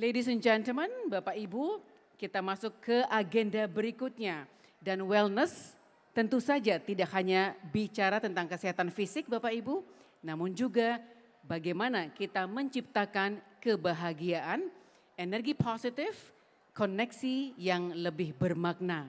Ladies and gentlemen, Bapak Ibu, kita masuk ke agenda berikutnya. Dan wellness tentu saja tidak hanya bicara tentang kesehatan fisik Bapak Ibu, namun juga bagaimana kita menciptakan kebahagiaan, energi positif, koneksi yang lebih bermakna.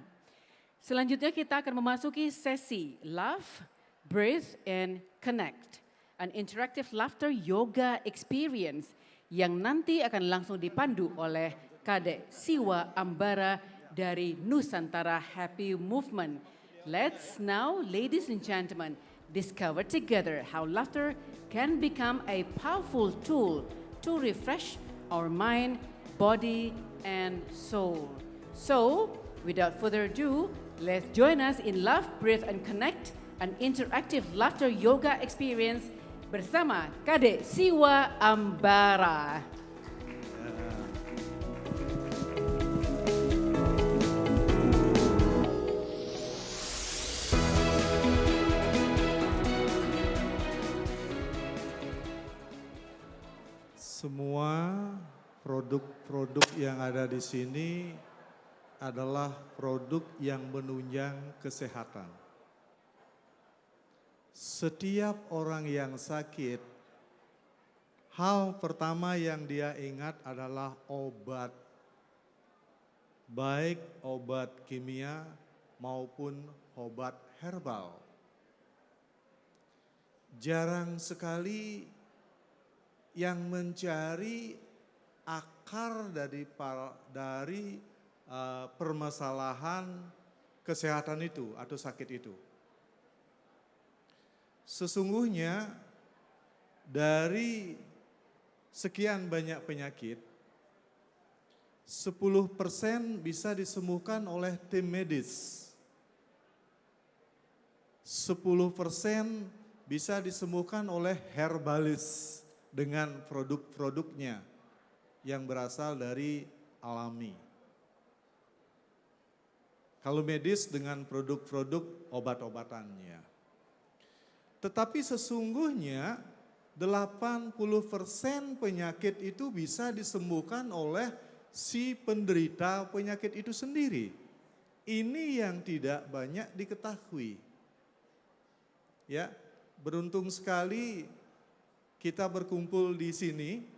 Selanjutnya kita akan memasuki sesi Love, Breathe, and Connect. An interactive laughter yoga experience yang nanti akan langsung dipandu oleh Kadek Siwa Ambara dari Nusantara Happy Movement. Let's now, ladies and gentlemen, discover together how laughter can become a powerful tool to refresh our mind, body, and soul. So, without further ado, let's join us in Love, Breathe, and Connect, an interactive laughter yoga experience bersama Kadek Siwa Ambara. Semua produk-produk yang ada di sini adalah produk yang menunjang kesehatan. Setiap orang yang sakit, hal pertama yang dia ingat adalah obat. Baik obat kimia maupun obat herbal. Jarang sekali yang mencari akar dari permasalahan kesehatan itu atau sakit itu. Sesungguhnya dari sekian banyak penyakit, 10% bisa disembuhkan oleh tim medis. 10% bisa disembuhkan oleh herbalis dengan produk-produknya yang berasal dari alami. Kalau medis dengan produk-produk obat-obatannya. Tetapi sesungguhnya 80% penyakit itu bisa disembuhkan oleh si penderita penyakit itu sendiri. Ini yang tidak banyak diketahui. Ya, beruntung sekali kita berkumpul di sini.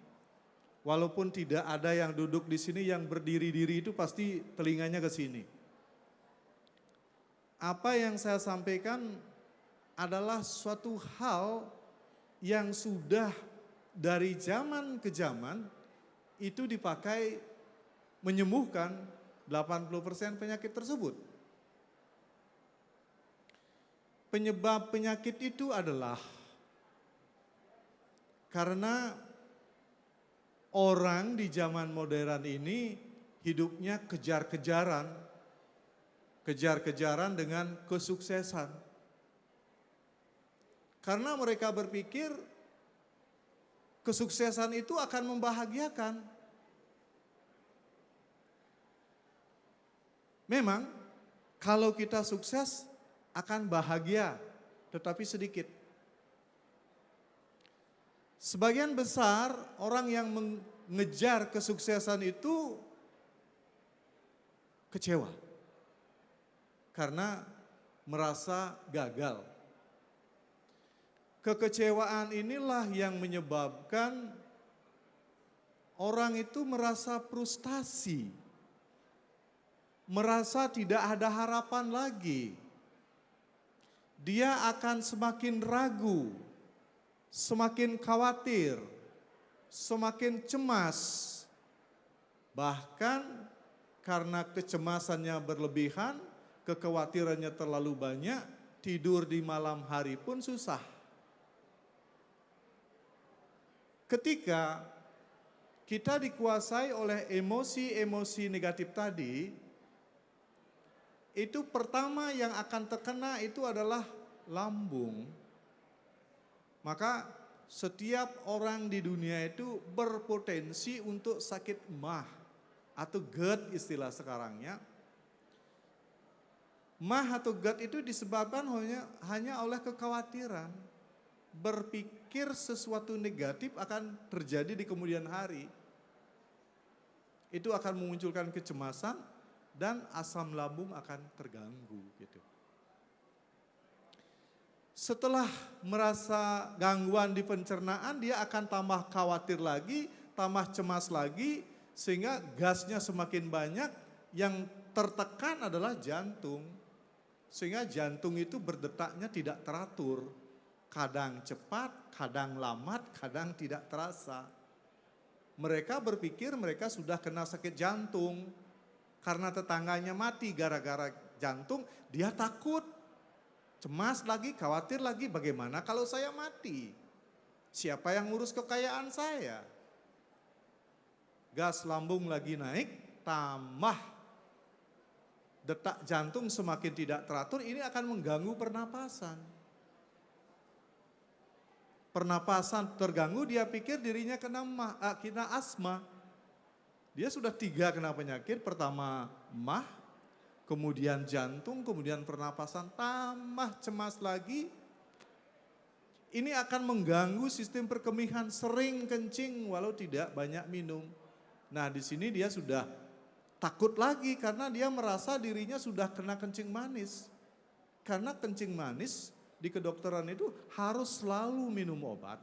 Walaupun tidak ada yang duduk di sini, yang berdiri-diri itu pasti telinganya ke sini. Apa yang saya sampaikan adalah suatu hal yang sudah dari zaman ke zaman itu dipakai menyembuhkan 80% penyakit tersebut. Penyebab penyakit itu adalah karena orang di zaman modern ini hidupnya kejar-kejaran dengan kesuksesan. Karena mereka berpikir kesuksesan itu akan membahagiakan. Memang kalau kita sukses akan bahagia, tetapi sedikit. Sebagian besar orang yang mengejar kesuksesan itu kecewa. Karena merasa gagal. Kekecewaan inilah yang menyebabkan orang itu merasa frustasi, merasa tidak ada harapan lagi. Dia akan semakin ragu, semakin khawatir, semakin cemas. Bahkan karena kecemasannya berlebihan, kekhawatirannya terlalu banyak, tidur di malam hari pun susah. Ketika kita dikuasai oleh emosi-emosi negatif tadi, itu pertama yang akan terkena itu adalah lambung. Maka setiap orang di dunia itu berpotensi untuk sakit MAH atau GERD istilah sekarangnya. MAH atau GERD itu disebabkan hanya oleh kekhawatiran. Berpikir sesuatu negatif akan terjadi di kemudian hari. itu akan memunculkan kecemasan dan asam lambung akan terganggu gitu. Setelah merasa gangguan di pencernaan, dia akan tambah khawatir lagi, tambah cemas lagi, sehingga gasnya semakin banyak, yang tertekan adalah jantung. Sehingga jantung itu berdetaknya tidak teratur. Kadang cepat, kadang lambat, kadang tidak terasa. Mereka berpikir mereka sudah kena sakit jantung. Karena tetangganya mati gara-gara jantung, dia takut. Cemas lagi, khawatir lagi, bagaimana kalau saya mati? Siapa yang ngurus kekayaan saya? Gas lambung lagi naik, tambah detak jantung semakin tidak teratur, ini akan mengganggu pernapasan. Pernapasan terganggu, dia pikir dirinya kena asma. Dia sudah 3 kena penyakit, pertama mah, kemudian jantung, kemudian pernapasan, tambah cemas lagi. Ini akan mengganggu sistem perkemihan, sering kencing walau tidak banyak minum. Nah, di sini dia sudah takut lagi karena dia merasa dirinya sudah kena kencing manis. Karena kencing manis di kedokteran itu harus selalu minum obat.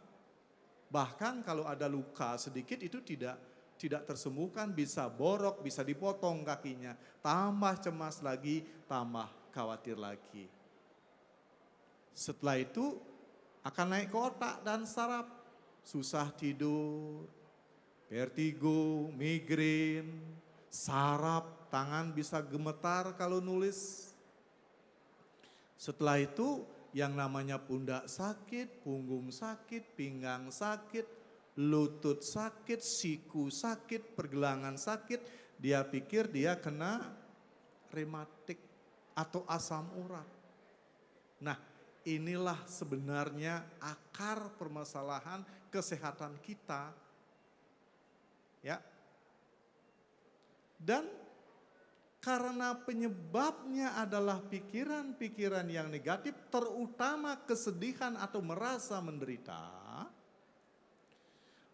Bahkan kalau ada luka sedikit itu tidak tersembuhkan, bisa borok, bisa dipotong kakinya. Tambah cemas lagi, tambah khawatir lagi. Setelah itu akan naik ke otak dan saraf. Susah tidur, vertigo, migrain, saraf, tangan bisa gemetar kalau nulis. Setelah itu yang namanya pundak sakit, punggung sakit, pinggang sakit, lutut sakit, siku sakit, pergelangan sakit. Dia pikir dia kena rematik atau asam urat. Nah, inilah sebenarnya akar permasalahan kesehatan kita. Ya. Dan karena penyebabnya adalah pikiran-pikiran yang negatif, terutama kesedihan atau merasa menderita,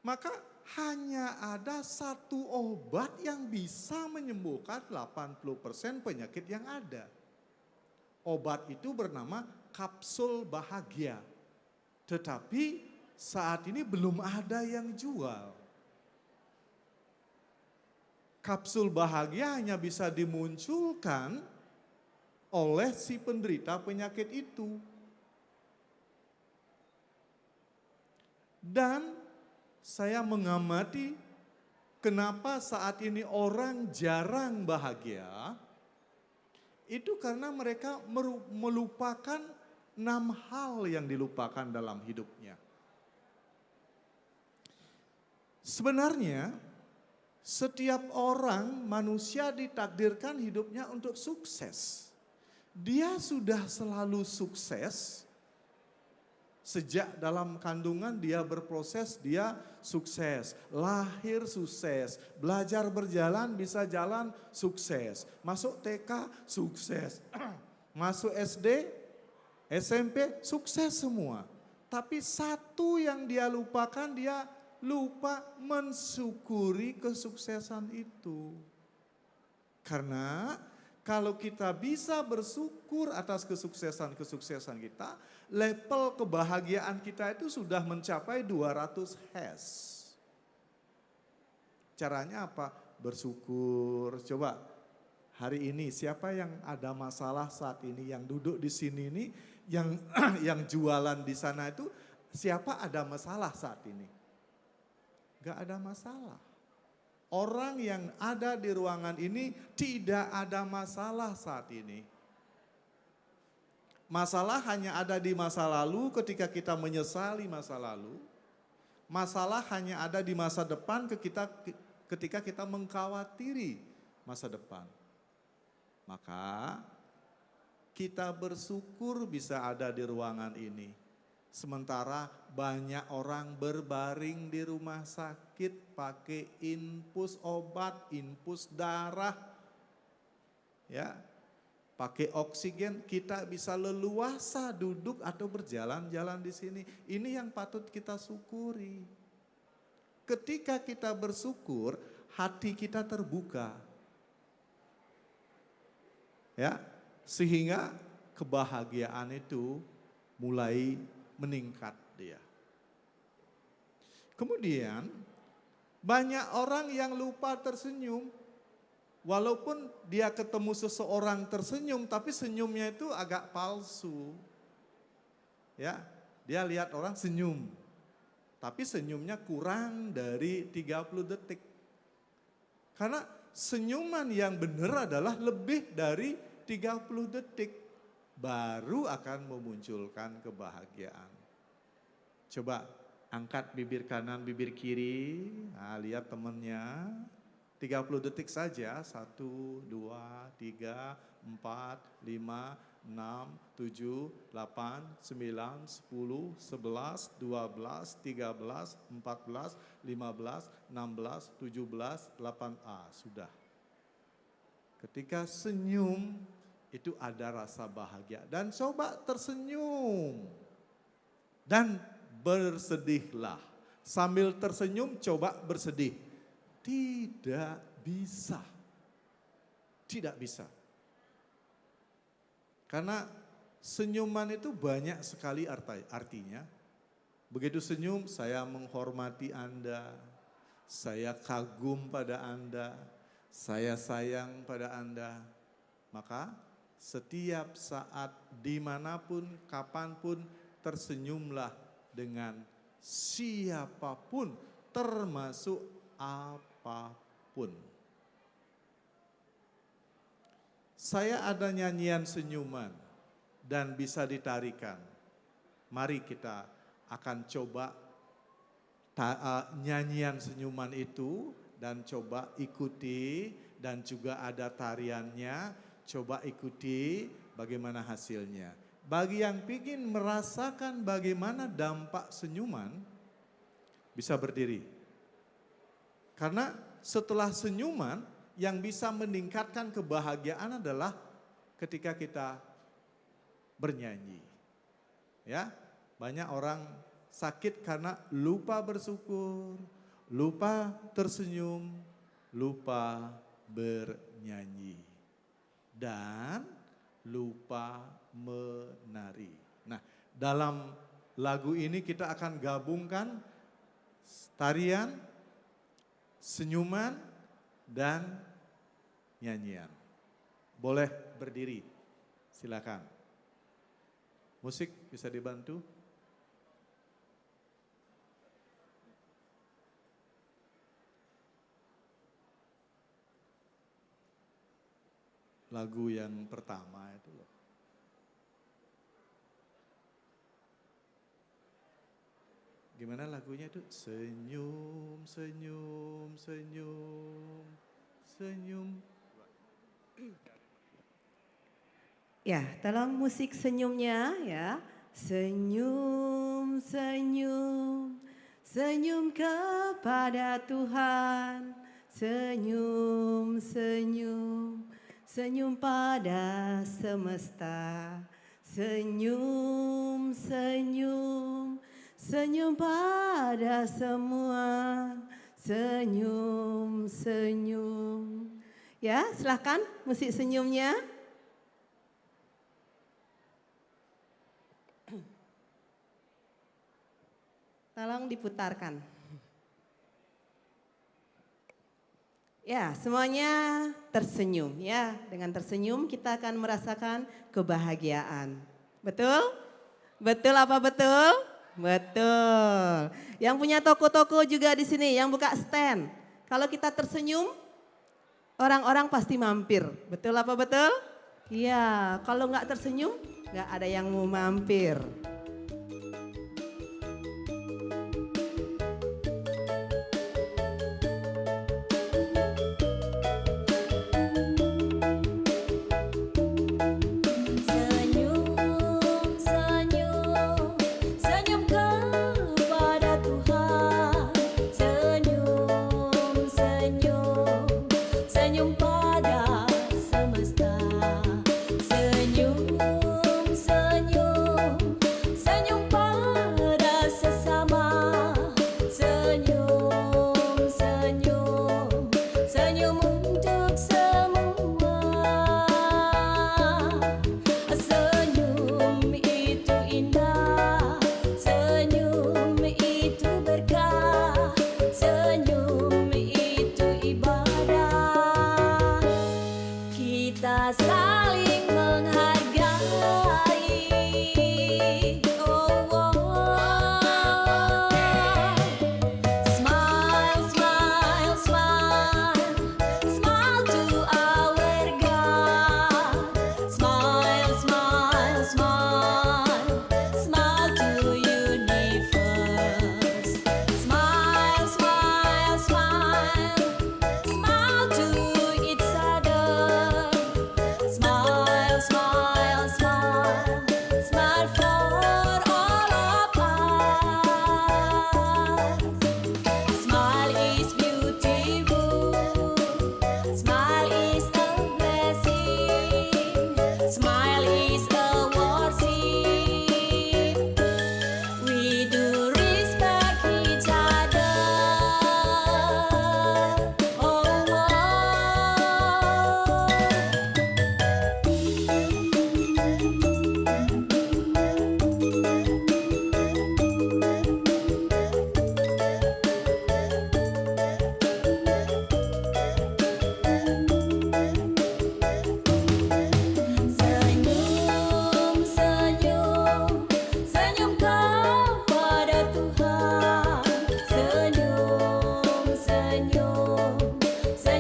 maka hanya ada satu obat yang bisa menyembuhkan 80% penyakit yang ada. Obat itu bernama kapsul bahagia. Tetapi saat ini belum ada yang jual. Kapsul bahagia hanya bisa dimunculkan oleh si penderita penyakit itu. Dan saya mengamati kenapa saat ini orang jarang bahagia, itu karena mereka melupakan 6 hal yang dilupakan dalam hidupnya. Sebenarnya setiap orang manusia ditakdirkan hidupnya untuk sukses. Dia sudah selalu sukses. Sejak dalam kandungan dia berproses, dia sukses. Lahir sukses, belajar berjalan bisa jalan sukses. Masuk TK sukses. Masuk SD, SMP sukses semua. Tapi satu yang dia lupakan, dia lupa mensyukuri kesuksesan itu. Karena kalau kita bisa bersyukur atas kesuksesan-kesuksesan kita, level kebahagiaan kita itu sudah mencapai 200 Hz. Caranya apa? Bersyukur. Coba hari ini siapa yang ada masalah saat ini, yang duduk di sini ini, yang jualan di sana itu, siapa ada masalah saat ini? Gak ada masalah. Orang yang ada di ruangan ini tidak ada masalah saat ini. Masalah hanya ada di masa lalu ketika kita menyesali masa lalu. Masalah hanya ada di masa depan ketika kita mengkhawatiri masa depan. Maka kita bersyukur bisa ada di ruangan ini. Sementara banyak orang berbaring di rumah sakit pakai infus obat, infus darah, ya, pakai oksigen, kita bisa leluasa duduk atau berjalan-jalan di sini. Ini yang patut kita syukuri. Ketika kita bersyukur, hati kita terbuka. Ya, sehingga kebahagiaan itu mulai meningkat dia. Kemudian banyak orang yang lupa tersenyum. Walaupun dia ketemu seseorang tersenyum, tapi senyumnya itu agak palsu. Ya, dia lihat orang senyum, tapi senyumnya kurang dari 30 detik. Karena senyuman yang benar adalah lebih dari 30 detik. Baru akan memunculkan kebahagiaan. Coba angkat bibir kanan, bibir kiri, nah, lihat temannya. 30 detik saja, 1, 2, 3, 4, 5, 6, 7, 8, 9, 10, 11, 12, 13, 14, 15, 16, 17, 8, sudah. Ketika senyum itu ada rasa bahagia dan coba tersenyum dan bersedihlah. Sambil tersenyum coba bersedih. Tidak bisa. Tidak bisa. Karena senyuman itu banyak sekali artinya. Begitu senyum, saya menghormati Anda, saya kagum pada Anda, saya sayang pada Anda. Maka setiap saat, dimanapun, kapanpun, tersenyumlah dengan siapapun, termasuk apapun. Saya ada nyanyian senyuman dan bisa ditarikan. Mari kita akan coba nyanyian senyuman itu dan coba ikuti, dan juga ada tariannya, coba ikuti bagaimana hasilnya. Bagi yang ingin merasakan bagaimana dampak senyuman, bisa berdiri. Karena setelah senyuman, yang bisa meningkatkan kebahagiaan adalah ketika kita bernyanyi. Ya, banyak orang sakit karena lupa bersyukur, lupa tersenyum, lupa bernyanyi, dan lupa menari. Nah, dalam lagu ini kita akan gabungkan tarian, senyuman, dan nyanyian. Boleh berdiri, silakan. Musik bisa dibantu. Lagu yang pertama itu loh. Gimana lagunya itu? Senyum, senyum, senyum, senyum. Ya, tolong musik senyumnya ya. Senyum, senyum, senyum kepada Tuhan. Senyum, senyum, senyum pada semesta. Senyum, senyum, senyum pada semua. Senyum, senyum. Ya, silahkan musik senyumnya. Tolong diputarkan. Ya, semuanya tersenyum ya. Dengan tersenyum kita akan merasakan kebahagiaan. Betul? Betul apa betul? Betul. Yang punya toko-toko juga di sini, yang buka stand. Kalau kita tersenyum, orang-orang pasti mampir. Betul apa betul? Iya, kalau nggak tersenyum, nggak ada yang mau mampir.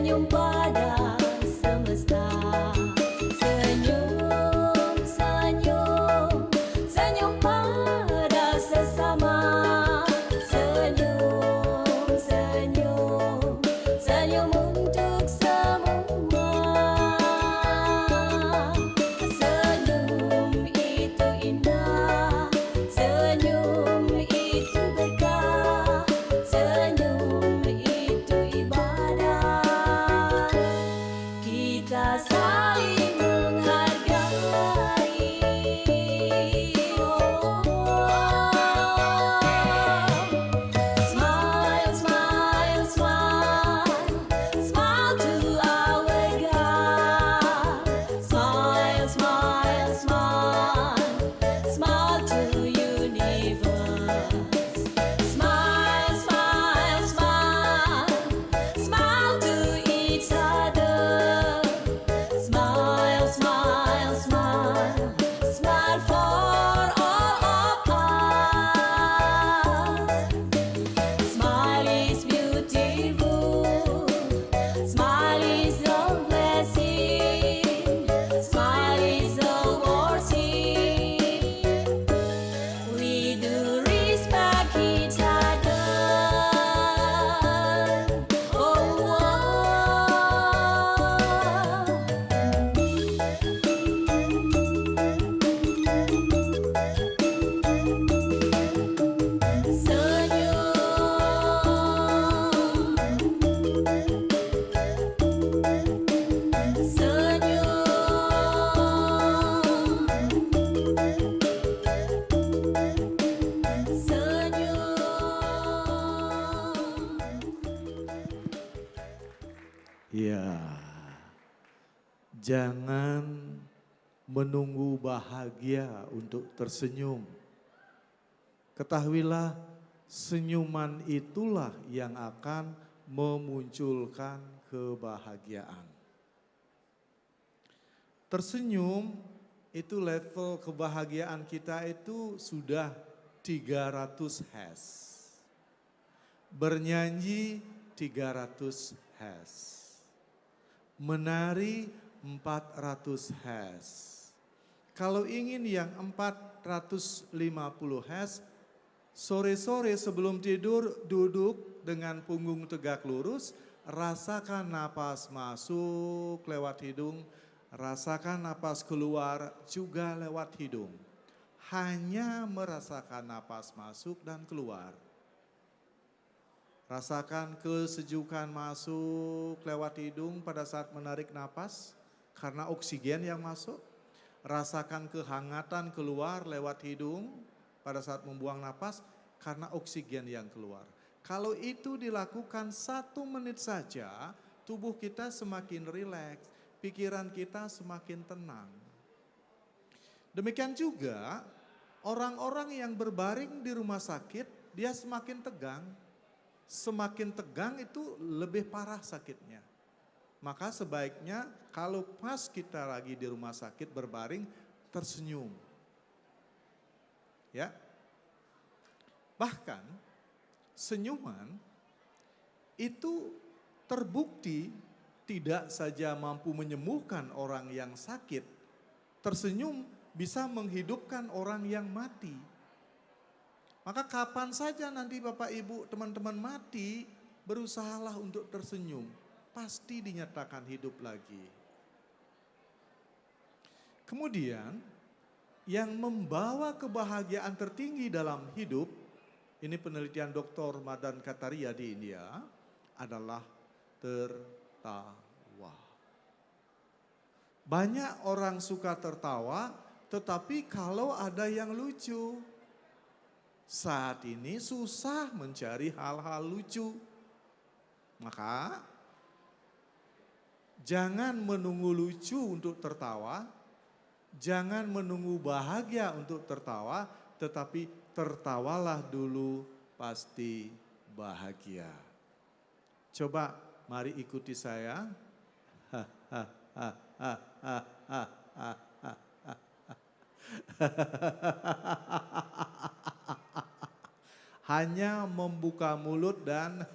senyum pada semesta. Senyum, senyum, senyum pada sesama. Senyum, senyum, senyum untuk semua. Senyum itu indah, senyum itu berkah, senyum itu ibadah. Kita saling menghargai. Smile, smile, smile, smile to our God. Smile, smile, smile, smile to universe. Smile, smile, smile, smile to each other. Smile, smile, smile, smile for all of us. Smile is beautiful. Smile is a blessing. Smile is a worship. We do respect each other. Oh, Ya, jangan menunggu bahagia untuk tersenyum. Ketahuilah senyuman itulah yang akan memunculkan kebahagiaan. Tersenyum itu level kebahagiaan kita itu sudah 300 Hz. Bernyanyi 300 Hz. Menari 400 Hz. Kalau ingin yang 450 Hz, sore-sore sebelum tidur duduk dengan punggung tegak lurus, rasakan napas masuk lewat hidung, rasakan napas keluar juga lewat hidung. Hanya merasakan napas masuk dan keluar. Rasakan kesejukan masuk lewat hidung pada saat menarik napas karena oksigen yang masuk. Rasakan kehangatan keluar lewat hidung pada saat membuang napas karena oksigen yang keluar. Kalau itu dilakukan 1 menit saja, tubuh kita semakin rileks, pikiran kita semakin tenang. Demikian juga orang-orang yang berbaring di rumah sakit, dia semakin tegang. Semakin tegang itu lebih parah sakitnya. Maka sebaiknya kalau pas kita lagi di rumah sakit berbaring, tersenyum. Ya. Bahkan senyuman itu terbukti tidak saja mampu menyembuhkan orang yang sakit, tersenyum bisa menghidupkan orang yang mati. Maka kapan saja nanti Bapak Ibu teman-teman mati, berusahalah untuk tersenyum. Pasti dinyatakan hidup lagi. Kemudian yang membawa kebahagiaan tertinggi dalam hidup, ini penelitian Dr. Madan Kataria di India, adalah tertawa. Banyak orang suka tertawa, tetapi kalau ada yang lucu, saat ini susah mencari hal-hal lucu. Maka jangan menunggu lucu untuk tertawa, jangan menunggu bahagia untuk tertawa, tetapi tertawalah dulu pasti bahagia. Coba mari ikuti saya. Hanya membuka mulut dan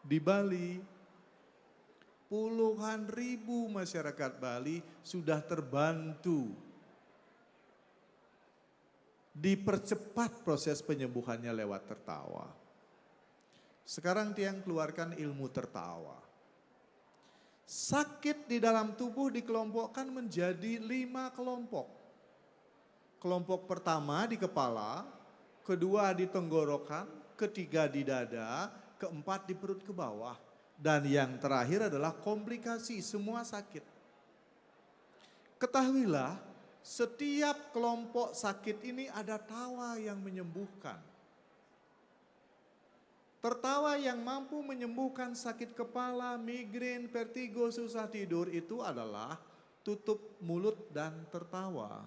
Di Bali, puluhan ribu masyarakat Bali sudah terbantu. Dipercepat proses penyembuhannya lewat tertawa. Sekarang Tiang keluarkan ilmu tertawa. Sakit di dalam tubuh dikelompokkan menjadi 5 kelompok. Kelompok pertama di kepala, kedua di tenggorokan, ketiga di dada, keempat di perut ke bawah. Dan yang terakhir adalah komplikasi, semua sakit. Ketahuilah, setiap kelompok sakit ini ada tawa yang menyembuhkan. Tertawa yang mampu menyembuhkan sakit kepala, migrain, vertigo, susah tidur itu adalah tutup mulut dan tertawa.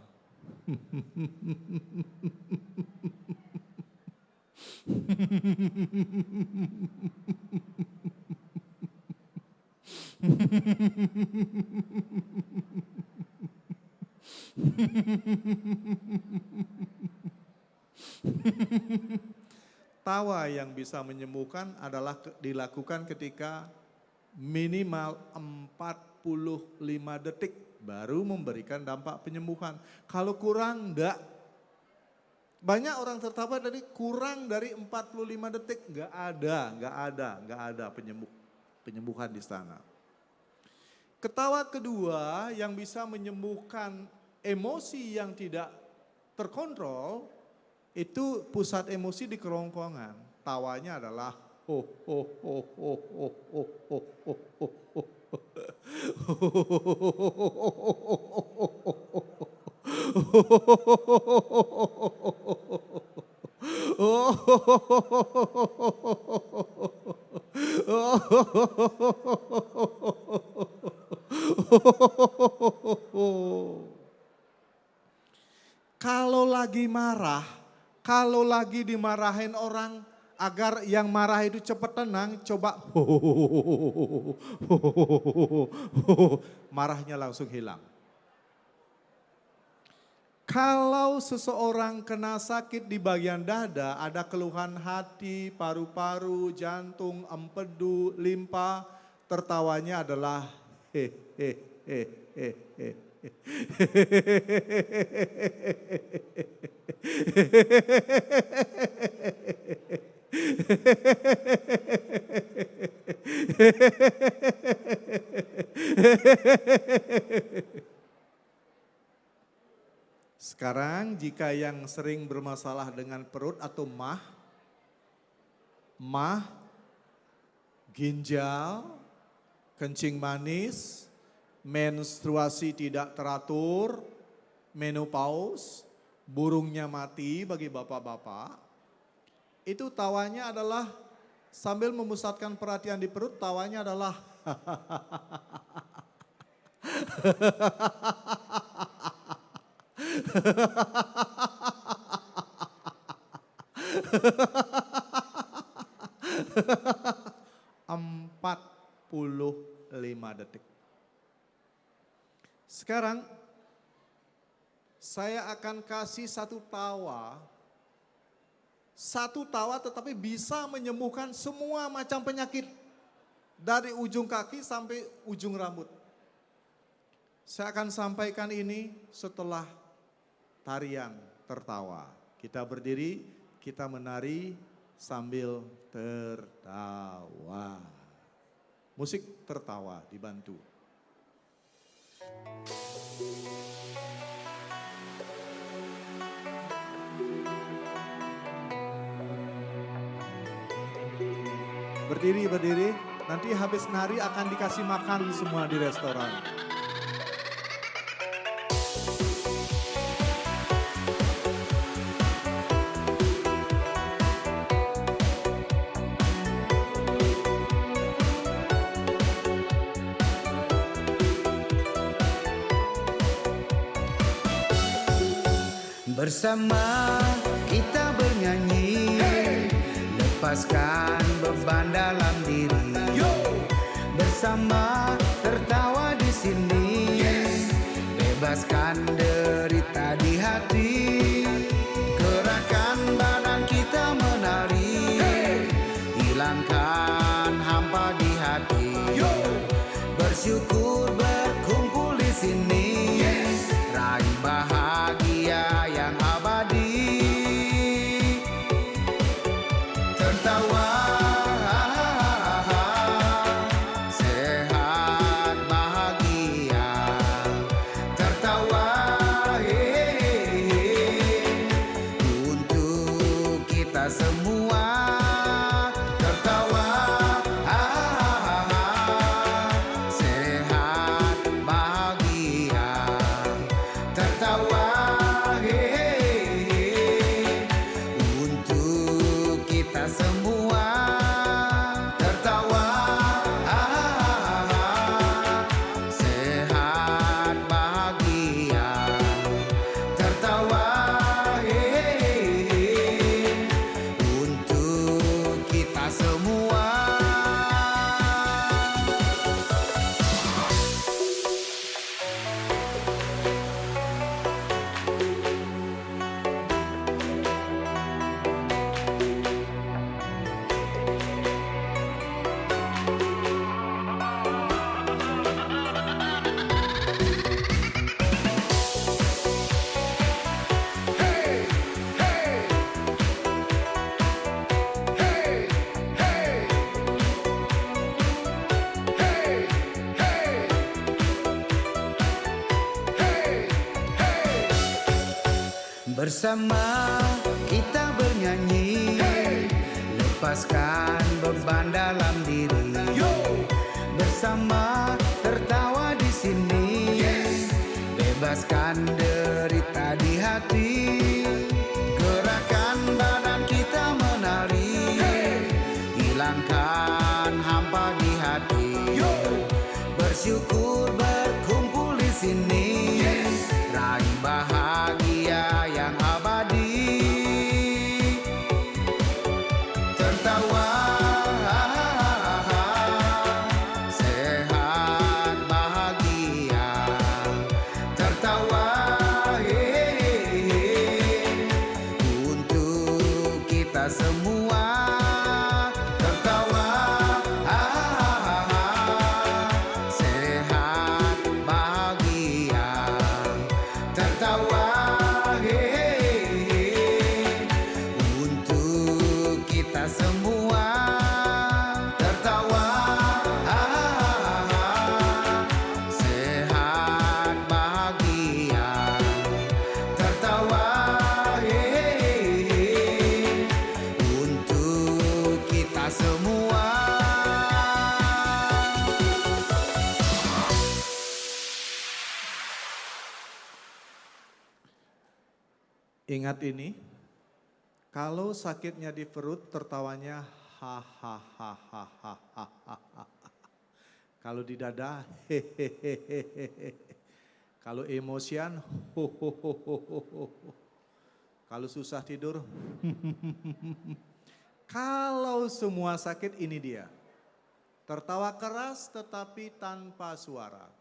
Tawa yang bisa menyembuhkan adalah dilakukan ketika minimal 45 detik baru memberikan dampak penyembuhan. Kalau kurang enggak. Banyak orang tertawa dari kurang dari 45 detik. Enggak ada penyembuhan di sana. Ketawa kedua yang bisa menyembuhkan emosi yang tidak terkontrol, itu pusat emosi di kerongkongan. Tawanya adalah ho ho ho ho ho ho ho ho ho Kalau lagi marah, kalau lagi dimarahin orang, agar yang marah itu cepat tenang, coba marahnya langsung hilang. Kalau seseorang kena sakit di bagian dada, ada keluhan hati, paru-paru, jantung, empedu, limpa, tertawanya adalah Sekarang jika yang sering bermasalah dengan perut atau mah, ginjal, kencing manis, menstruasi tidak teratur, menopause, burungnya mati bagi bapak-bapak, itu tawanya adalah sambil memusatkan perhatian di perut, tawanya adalah 45 detik. Sekarang saya akan kasih satu tawa tetapi bisa menyembuhkan semua macam penyakit dari ujung kaki sampai ujung rambut. Saya akan sampaikan ini setelah tarian tertawa. Kita berdiri, kita menari sambil tertawa. Musik tertawa dibantu. Berdiri. Nanti habis nari akan dikasih makan semua di restoran. Bersama kita bernyanyi, lepaskan beban dalam diri. Bersama tertawa di sini, bebaskan derita di hati. Gerakan badan kita menari, hilangkan hampa di hati. Bersyukur berkumpul di sini, raih bahagia yang abadi. Tertawa, sehat bahagia. Tertawa, untuk kita semua. Tertawa, sehat bahagia. Tertawa, untuk kita semua. Tertawa, sehat bahagia. Tertawa, untuk kita semua. Bersama kita bernyanyi, lepaskan beban dalam diri. Bersama tertawa di sini, bebaskan derita di hati. Gerakan badan kita menari, hilangkan hampa di hati. Bersyukur berkumpul di sini, raih bahagia yang abadi. Tertawa, sehat bahagia. Tertawa, untuk kita semua. Tertawa, sehat bahagia. Tertawa, untuk kita semua. Tertawa, sehat bahagia. Tertawa, untuk kita semua. Ingat ini, kalau sakitnya di perut tertawanya ha. Kalau di dada hehehe. Kalau emosian ho. Kalau susah tidur kalau semua sakit ini dia. Tertawa keras tetapi tanpa suara.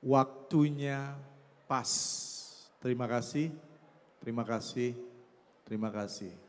Waktunya pas. Terima kasih, terima kasih, terima kasih.